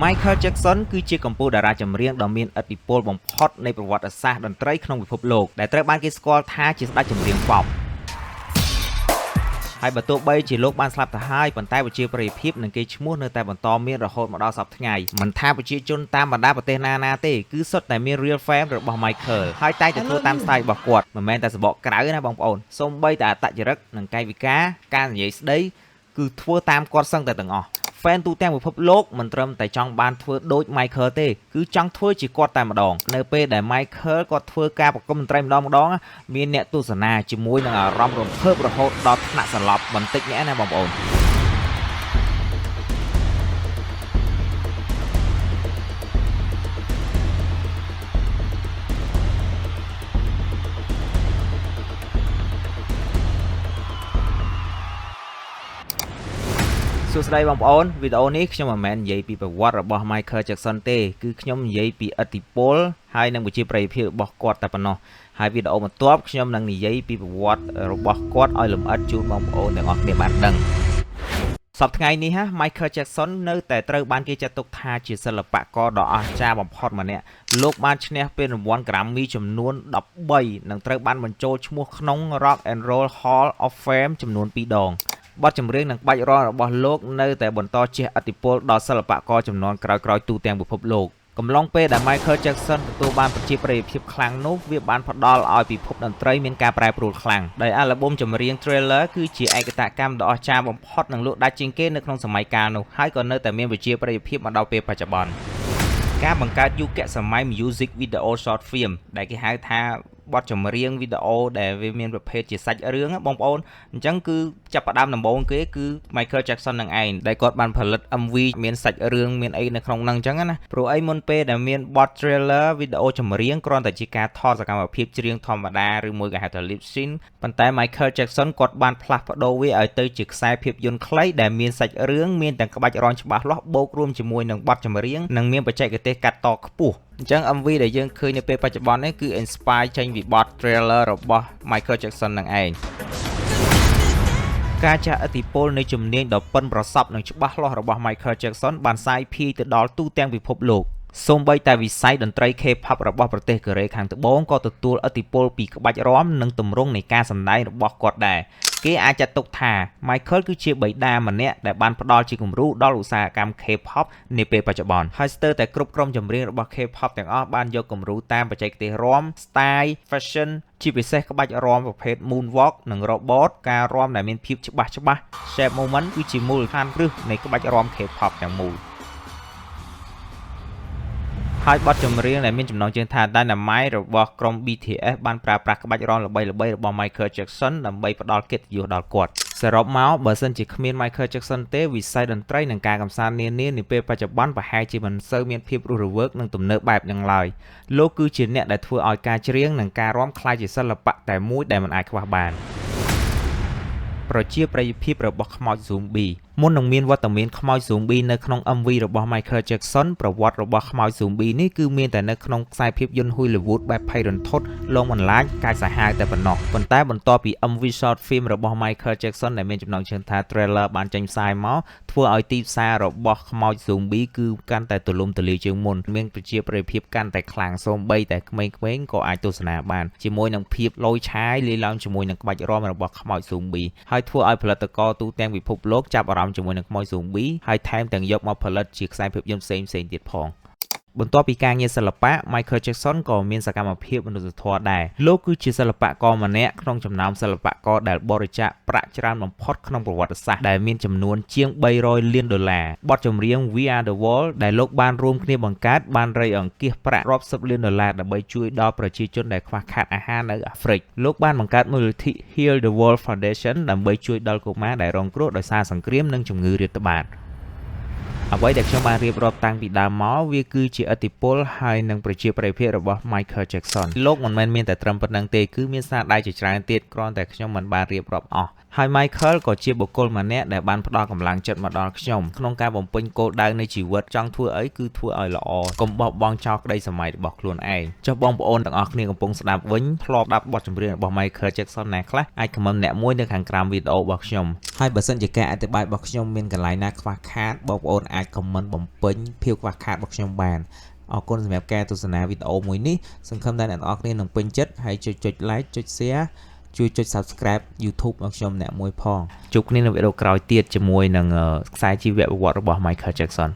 Michael Jackson គឺជាកម្ពុជាតារាចម្រៀងដ៏មានឥទ្ធិពលបំផុតនៃប្រវត្តិសាស្ត្រតន្ត្រីក្នុងពិភពលោកដែលត្រូវបានគេស្គាល់ថាជាស្ដេចចម្រៀង Pop ហើយបើទោះបីជាលោកបានស្លាប់ទៅហើយប៉ុន្តែប្រជាប្រិយភាពនិងកេរ្តិ៍ឈ្មោះនៅតែបន្តមានរហូតមកដល់សប្តាហ៍ថ្ងៃមិនថាប្រជាជនតាមបណ្ដាប្រទេសណាទេគឺសុទ្ធតែមាន real fan របស់ Michael ហើយតែទទួលតាម style របស់គាត់មិនមែនតែសបកក្រៅណាបងប្អូនសូម្បីតែអត្តចរិតនិងកាយវិការការនិយាយស្ដីគឺធ្វើតាមគាត់សឹងតែទាំងអស់fan ទូទាំងពិភពលោកមិនត្រឹមតែចង់បានធ្វើដូច Michael ទេគឺចង់ធ្វើជាគាត់តែម្ដងនៅពេលដែល Michael គាត់ធ្វើការប្រគំតន្ត្រីម្ដងមានអ្នកទស្សនាជាមួយនឹងអារម្មណ៍រំភើបរហូតដល់ថ្នាក់សន្លប់បន្តិចណាបងប្អូនសួស្តីបងប្អូនវីដេអូនេះខ្ញុំមិនមែននិយាយពីប្រវត្តិរបស់ Michael Jackson ទេគឺខ្ញុំនិយាយពីឥទ្ធិពលហើយនិងប្រជាប្រិយភាពរបស់គាត់តែប៉ុណ្ណោះហើយវីដេអូបន្ទាប់ខ្ញុំនឹងនិយាយពីប្រវត្តិរបស់គាត់ឲ្យលម្អិតជូនបងប្អូនទាំងអស់គ្នាបានដឹងសប្តាហ៍ថ្ងៃនេះMichael Jackson នៅតែត្រូវបានគេចាត់ទុកថាជាសិល្បករដ៏អស្ចារ្យបំផុតម្នាក់លោកបានឈ្នះពានរង្វាន់ Grammy ចំនួន13និងត្រូវបានបញ្ចូលឈ្មោះក្នុង Rock and Roll Hall of Fame ចំនួន2ដងបទចម្រៀងនិងក្បាច់រាំរបស់លោកនៅតែបន្តជះឥទ្ធិពលដល់សិល្បករជំនាន់ក្រោយៗទូទាំងពិភពលោកកំឡុងពេលដែល Michael Jackson ទទួលបានប្រជាប្រិយភាពខ្លាំងនោះវាបានផ្ដល់ឲ្យពិភពតន្ត្រីមានការប្រែប្រួលខ្លាំងដោយអាល់ប៊ុមចម្រៀង Thriller គឺជាឯកតកម្មដ៏អស្ចារ្យបំផុតនិងលក់ដាច់ជាងគេនៅក្នុងសម័យកាលនោះហើយក៏នៅតែមានប្រជាប្រិយភាពមកដល់ពេលបច្ចុប្បន្នការបង្កើតយុគសម័យ Music Video Short Film ដែលគេហៅថាបទចម្រៀងវីដេអូដែលវាមានប្រភេទជាសាច់រឿងបងប្អូនអញ្ចឹងគឺចាប់ផ្ដើមដំបូងគេគឺ Michael Jackson នឹងឯងដែលគាត់បានផលិត MV មានសាច់រឿងមានអីនៅក្នុងហ្នឹងអញ្ចឹងណាព្រោះអីមុនពេលដែលមានបទ trailer វីដេអូចម្រៀងគ្រាន់តែជាការថតសកម្មភាពច្រៀងធម្មតាឬមួយក៏ហៅថា lip sync ប៉ុន្តែ Michael Jackson គាត់បានផ្លាស់ប្ដូរវាឲ្យទៅជាខ្សែភាពយន្តខ្លីដែលមានសាច់រឿងមានទាំងក្បាច់រាំច្បាស់លាស់បូករួមជាមួយនឹងបទចម្រៀងនិងមានបច្ចេកទេសកាត់តខ្ពស់អញ្ចឹង MV ដែលយើងឃើញនៅពេលបច្ចុប្បន្ននេះគឺ inspire ចេញពីបទ trailer របស់ Michael Jackson នឹងឯងការចាក់ឥទ្ធិពលនៃជំនាញដ៏ប៉ិនប្រសប់និងច្បាស់លាស់របស់ Michael Jackson បានសាយភាយទៅដល់ទូទាំងពិភពលោកសូម្បីតែវិស័យតន្ត្រី K-pop របស់ប្រទេសកូរ៉េខាងត្បូងក៏ទទួលឥទ្ធិពលពីក្បាច់រាំនិងទម្រង់នៃការសម្ដែងរបស់គាត់ដែរគេអាចចាត់ទុកថា Michael គឺជាបិតាម្នាក់ដែលបានផ្ដល់ជាគំរូដល់ឧស្សាហកម្ម K-pop នាពេលបច្ចុប្បន្នហើយស្ទើរតែគ្រប់ក្រុមចម្រៀងរបស់ K-pop ទាំងអស់បានយកគំរូតាមបច្ចេកទេសរាំ style fashion ជាពិសេសក្បាច់រាំប្រភេទ moonwalk និង robot ការរាំដែលមានភាពច្បាស់ shape movement គឺជាមូលដ្ឋានគ្រឹះនៃក្បាច់រាំ K-pop ទាំងមូលហើយបទចម្រៀងដែលមានចំណងជើងថា Dynamite របស់ក្រុម BTS បានប្រើប្រាស់ក្បាច់រាំល្បីៗរបស់ Michael Jackson ដើម្បីផ្ដល់កិត្តិយសដល់គាត់សរុបមកបើសិនជាគ្មាន Michael Jackson ទេវិស័យតន្ត្រីនិងការកម្សាន្តនានានាពេលបច្ចុប្បន្នប្រហែលជាមិនសូវមានភាពរស់រវើកនិងទំនើបបែបហ្នឹងឡើយលោកគឺជាអ្នកដែលធ្វើឲ្យការច្រៀងនិងការរាំក្លាយជាសិល្បៈតែមួយដែលមិនអាចខ្វះបានប្រជាប្រិយភាពរបស់ខ្មោច Zombie មុននឹងមានវត្តមានខ្មោច Zombie នៅក្នុង MV របស់ Michael Jackson ប្រវត្តិរបស់ខ្មោច Zombie នេះគឺមានតែនៅក្នុងខ្សែភាពយន្ត Hollywood បែបភ័យរន្ធត់លងបន្លាចកាចសាហាវតែប៉ុណ្ណោះប៉ុន្តែបន្ទាប់ពី MV Short Film របស់ Michael Jackson ដែលមានចំណងជើងថា Thriller បានចេញផ្សាយមកធ្វើឲ្យទីផ្សាររបស់ខ្មោច Zombie គឺកាន់តែទូលំទូលាយជាងមុនមានប្រជាប្រិយភាពកាន់តែខ្លាំងសូម្បីតែក្មេងៗក៏អាចទស្សនាបានជាមួយនឹងភាពលយឆាយលាយឡំជាមួយនឹងក្បាច់រាំរបស់ខ្មោច Zombie ហើយធ្វើឲ្យផលិតករទូទាំងពិភពលោកចាប់អារម្មណ៍ជាមួយនឹងខ្មោច Zombie ហើយថែមទាំងយកមកផលិតជាខ្សែភាពយន្តផ្សេងៗទៀតផងបន្ទាប់ពីការងារសិល្បៈ Michael Jackson ក៏មានសកម្មភាពមនុស្សធម៌ដែរលោកគឺជាសិល្បករម្នាក់ក្នុងចំណោមសិល្បករដែលបរិច្ចាគប្រាក់ច្រើនបំផុតក្នុងប្រវត្តិសាស្ត្រដែលមានចំនួនជាង$300 លានបទចម្រៀង We Are the World ដែលលោកបានរួមគ្នាបង្កើតបានរៃអង្គាសប្រាក់រាប់សិបលាន$ដើម្បីជួយដល់ប្រជាជនដែលខ្វះខាតអាហារនៅអាហ្វ្រិកលោកបានបង្កើតមូលនិធិ Heal the World Foundation ដើម្បីជួយដល់កុមារដែលរងគ្រោះដោយសារសង្គ្រាមនិងជំងឺរាតត្បាតអ្វីដែលខ្ញុំបានរៀបរាប់តាំងពីដើមមកវាគឺជាឥទ្ធិពលហើយនិងប្រជាប្រិយភាពរបស់ Michael Jackson លោកមិនមែនមានតែត្រឹមប៉ុណ្្នឹងទេគឺមានស្នាដៃជាច្រើនទៀតគ្រាន់តែខ្ញុំមិនបានរៀបរាប់អស់ ហើយ Michael ក៏ជាបុគ្គលម្នាក់ដែលបានផ្ដល់កម្លាំងចិត្តមកដល់ខ្ញុំក្នុងការបំពេញគោលដៅនៃជីវិតចង់ធ្វើអីគឺធ្វើឲ្យល្អកុំបោះបង់ចោលក្តីសម័យរបស់ខ្លួនឯងចុះបងប្អូនទាំងអស់គ្នាកំពុងស្ដាប់វិញធ្លាប់ស្ដាប់បទចម្រៀងរបស់ Michael Jackson ណាខ្លះអាចខមមិនអ្នកមួយនៅខាងក្រោមវីដេអូរបស់ខ្ញុំហើយបើសិនជាការអធិប្បាយរបស់ខ្ញុំមានកន្លែងណាខ្វះខាតបងប្អូនអាចខមមិនបំពេញភាពខ្វះខាតរបស់ខ្ញុំបានអរគុណសម្រាប់ការទស្សនាវីដេអូមួយនេះសង្ឃឹមថាអ្នកទាំងអស់គ្នានឹងពេញចិត្តហើយចុច like ចុច share ជួយចុច subscribe YouTube របស់ខ្ញុំអ្នកមួយផងជួបគ្នានៅវីដេអូក្រោយទៀតជាមួយនឹងខ្សែជីវប្រវត្តិរបស់ Michael Jackson